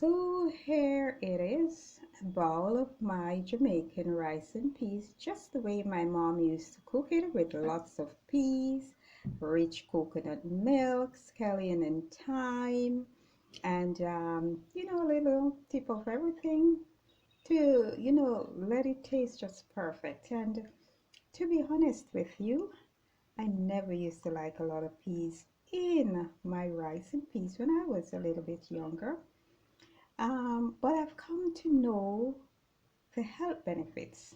So here it is, a bowl of my Jamaican rice and peas, just the way my mom used to cook it, with lots of peas, rich coconut milk, scallion and thyme, and a little tip of everything to, let it taste just perfect. And to be honest with you, I never used to like a lot of peas in my rice and peas when I was a little bit younger. But I've come to know the health benefits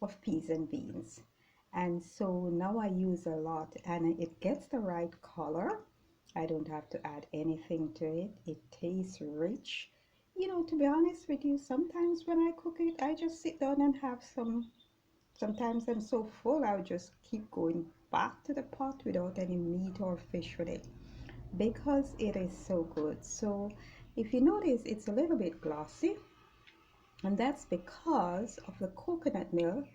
of peas and beans. And so now I use a lot and it gets the right color. I don't have to add anything to it. It tastes rich. To be honest with you, sometimes when I cook it, I just sit down and have some. Sometimes I'm so full, I'll just keep going back to the pot without any meat or fish with it because it is so good. So if you notice, it's a little bit glossy, and that's because of the coconut milk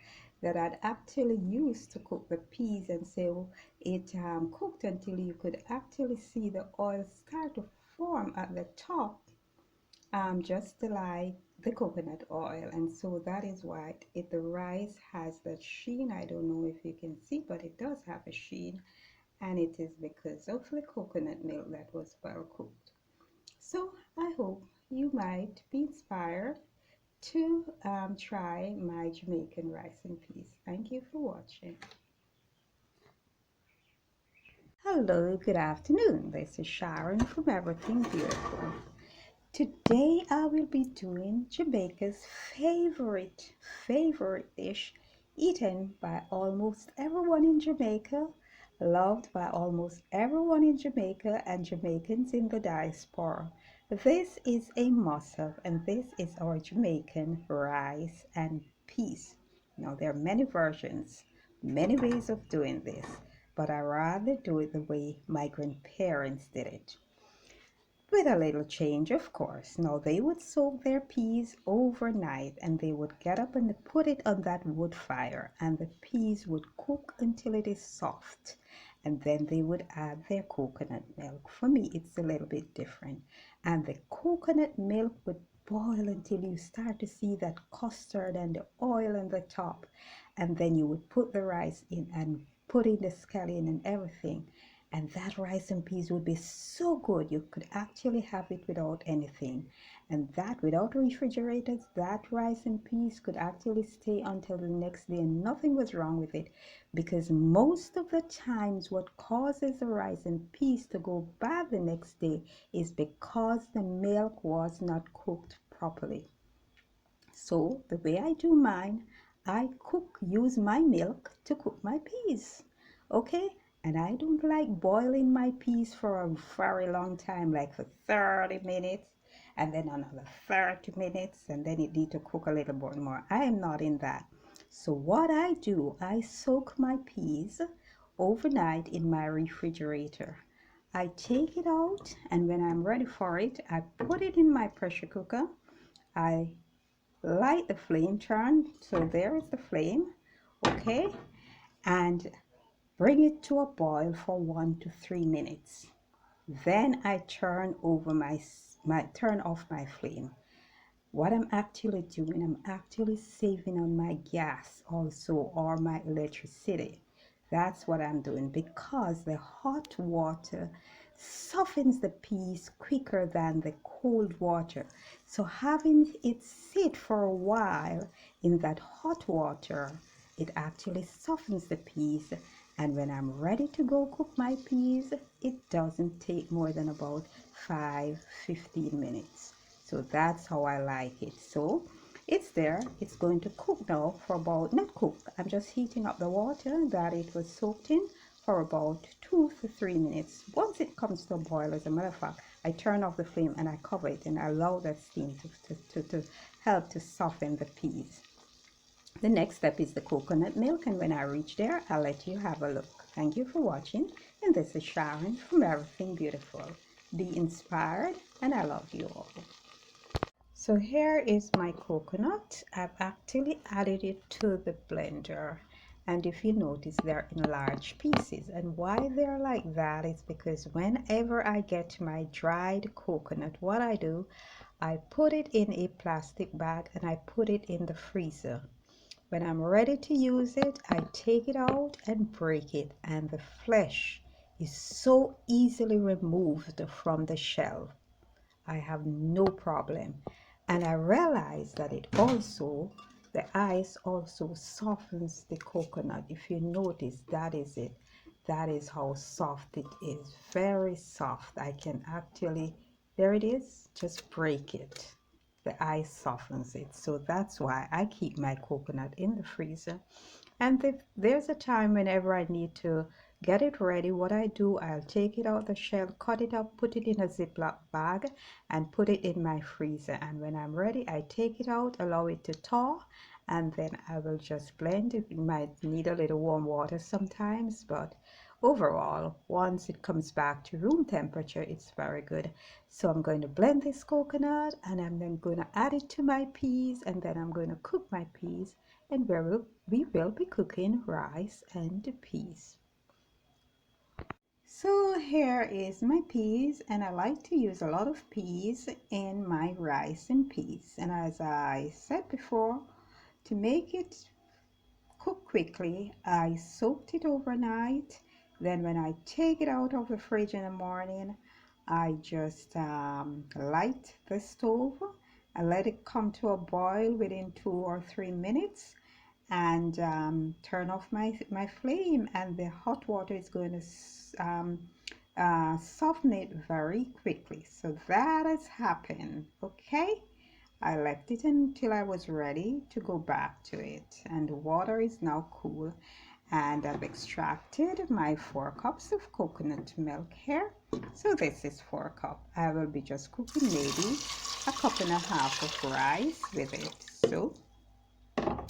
that I'd actually used to cook the peas. And so it cooked until you could actually see the oil start to form at the top, just like the coconut oil. And so that is why the rice has that sheen. I don't know if you can see, but it does have a sheen, and it is because of the coconut milk that was well cooked. So I hope you might be inspired to try my Jamaican rice and peas. Thank you for watching. Hello, good afternoon. This is Sharon from Everything Beautiful. Today I will be doing Jamaica's favorite dish, eaten by almost everyone in Jamaica, loved by almost everyone in Jamaica and Jamaicans in the diaspora. This is a must-have, and this is our Jamaican rice and peas. Now there are many versions, many ways of doing this, but I rather do it the way my grandparents did it, with a little change, of course. Now they would soak their peas overnight and they would get up and put it on that wood fire, and the peas would cook until it is soft, and then they would add their coconut milk. For me, it's a little bit different, and the coconut milk would boil until you start to see that custard and the oil on the top, and then you would put the rice in and put in the scallion and everything, and that rice and peas would be so good. You could actually have it without anything, and that without refrigerators, that rice and peas could actually stay until the next day and nothing was wrong with it, because most of the times what causes the rice and peas to go bad the next day is because the milk was not cooked properly. So the way I do mine, I use my milk to cook my peas. Okay? And I don't like boiling my peas for a very long time, like for 30 minutes, and then another 30 minutes, and then it need to cook a little bit more. I am not in that. So what I do, I soak my peas overnight in my refrigerator. I take it out, and when I'm ready for it, I put it in my pressure cooker. I light the flame, turn, so there is the flame, okay, and bring it to a boil for 1 to 3 minutes. Then I turn off my flame. What I'm actually doing, I'm actually saving on my gas also, or my electricity. That's what I'm doing, because the hot water softens the peas quicker than the cold water. So having it sit for a while in that hot water, it actually softens the peas. And when I'm ready to go cook my peas, it doesn't take more than about 15 minutes. So that's how I like it. So it's there. It's going to cook now for about, not cook, I'm just heating up the water that it was soaked in for about 2 to 3 minutes. Once it comes to a boil, as a matter of fact, I turn off the flame and I cover it and I allow that steam to help to soften the peas. The next step is the coconut milk, and when I reach there, I'll let you have a look. Thank you for watching, and this is Sharon from Everything Beautiful. Be inspired, and I love you all. So here is my coconut. I've actually added it to the blender, and if you notice, they're in large pieces. And why they're like that is because whenever I get my dried coconut, what I do, I put it in a plastic bag and I put it in the freezer. When I'm ready to use it, I take it out and break it, and the flesh is so easily removed from the shell. I have no problem. And I realize that the ice also softens the coconut. If you notice, that is it. That is how soft it is. Very soft. I can actually, there it is, just break it. The ice softens it. So that's why I keep my coconut in the freezer. And if there's a time whenever I need to get it ready, what I do, I'll take it out the shell, cut it up, put it in a Ziploc bag, and put it in my freezer. And when I'm ready, I take it out, allow it to thaw, and then I will just blend it. It might need a little warm water sometimes, but overall, once it comes back to room temperature, it's very good. So I'm going to blend this coconut, and I'm then going to add it to my peas, and then I'm going to cook my peas, and we will be cooking rice and peas. So here is my peas, and I like to use a lot of peas in my rice and peas. And as I said before, to make it cook quickly, I soaked it overnight. Then when I take it out of the fridge in the morning, I just light the stove and let it come to a boil within 2 or 3 minutes, and turn off my flame, and the hot water is going to soften it very quickly. So that has happened. Okay, I left it until I was ready to go back to it, and the water is now cool, and I've extracted my 4 cups of coconut milk here. So this is 4 cups. I will be just cooking maybe a cup and a half of rice with it. So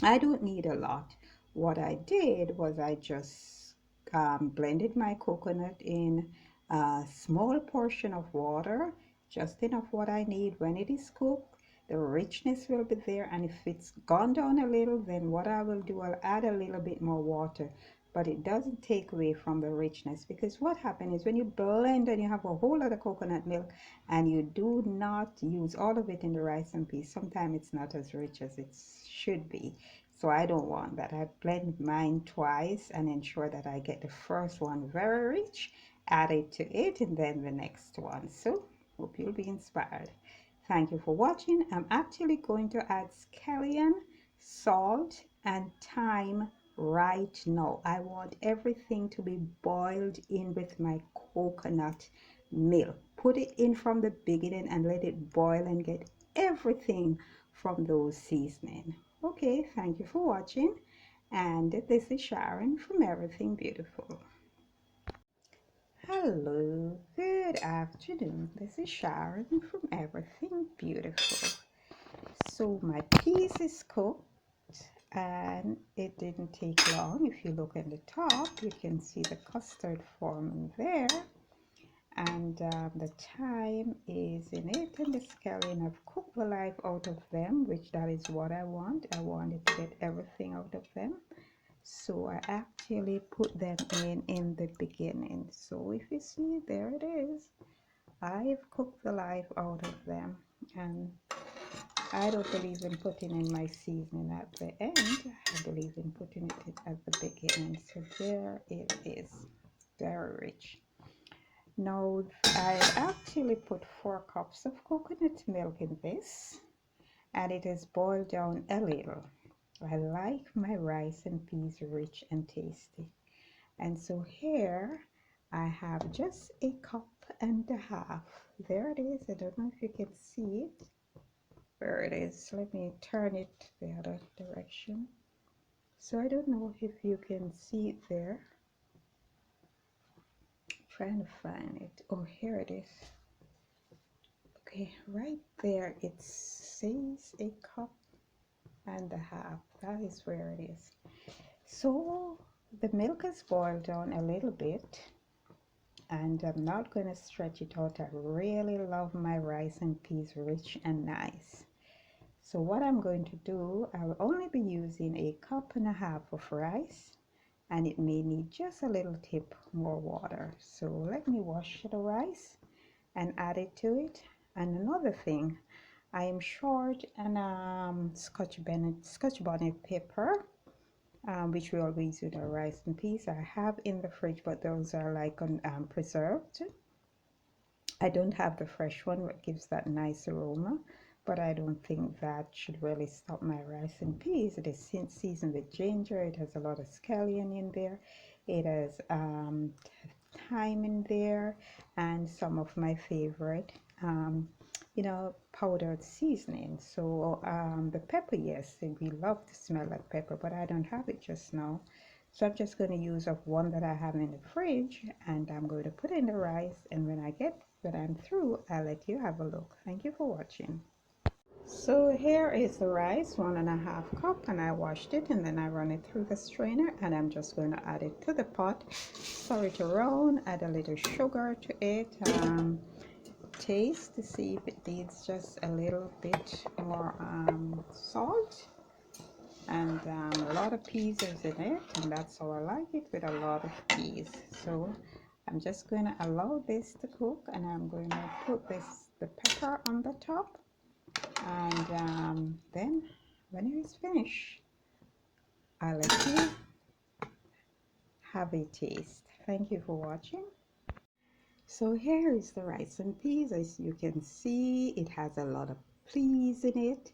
I don't need a lot. What I did was I just blended my coconut in a small portion of water, just enough what I need. When it is cooked, the richness will be there, and if it's gone down a little, then what I will do, I'll add a little bit more water. But it doesn't take away from the richness, because what happens is when you blend and you have a whole lot of coconut milk and you do not use all of it in the rice and peas, sometimes it's not as rich as it should be. So I don't want that. I blend mine twice and ensure that I get the first one very rich, add it to it, and then the next one. So hope you'll be inspired. Thank you for watching. I'm actually going to add scallion, salt, and thyme right now. I want everything to be boiled in with my coconut milk. Put it in from the beginning and let it boil and get everything from those seasoning. Okay, thank you for watching, and this is Sharon from Everything Beautiful. Hello, good afternoon. This is Sharon from Everything Beautiful. So my peas is cooked, and it didn't take long. If you look at the top, you can see the custard forming there, and the thyme is in it, and the scallion. I've cooked the life out of them, which that is what I want. I wanted to get everything out of them, so I actually put them in the beginning. So if you see, there it is. I've cooked the life out of them, and I don't believe in putting in my seasoning at the end. I believe in putting it at the beginning. So there it is, very rich. Now I actually put 4 cups of coconut milk in this, and it is boiled down a little. I like my rice and peas rich and tasty. And so here I have just a cup and a half. There it is. I don't know if you can see it. Where it is. Let me turn it the other direction. So I don't know if you can see it there. I'm trying to find it. Oh, here it is. Okay, right there it says a cup and a half. That is where it is. So the milk is boiled down a little bit, and I'm not going to stretch it out. I really love my rice and peas rich and nice. So what I'm going to do, I'll only be using a cup and a half of rice, and it may need just a little tip more water. So let me wash the rice and add it to it. And another thing, I am short and Scotch bonnet pepper, which we always use with our rice and peas. I have in the fridge, but those are like preserved. I don't have the fresh one, what gives that nice aroma, but I don't think that should really stop my rice and peas. It is seasoned with ginger. It has a lot of scallion in there. It has thyme in there, and some of my favorite, powdered seasoning. So the pepper, yes, we love to smell like pepper, but I don't have it just now. So I'm just going to use up one that I have in the fridge, and I'm going to put in the rice, and when I'm through, I'll let you have a look. Thank you for watching. So here is the rice, 1.5 cup, and I washed it and then I run it through the strainer, and I'm just going to add it to the pot, stir it around, add a little sugar to it, taste to see if it needs just a little bit more salt, and a lot of peas is in it, and that's how I like it, with a lot of peas. So I'm just going to allow this to cook, and I'm going to put the pepper on the top, and then when it is finished, I'll let you have a taste. Thank you for watching. So here is the rice and peas. As you can see, it has a lot of peas in it.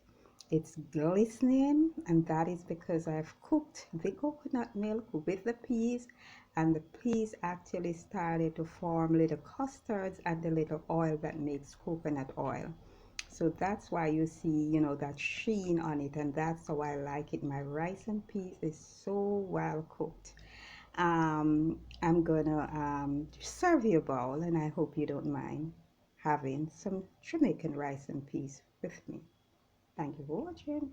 It's glistening, and that is because I've cooked the coconut milk with the peas, and the peas actually started to form little custards and the little oil that makes coconut oil. So that's why you see, that sheen on it, and that's how I like it. My rice and peas is so well cooked. I'm gonna serve you a bowl, and I hope you don't mind having some Jamaican rice and peas with me. Thank you for watching.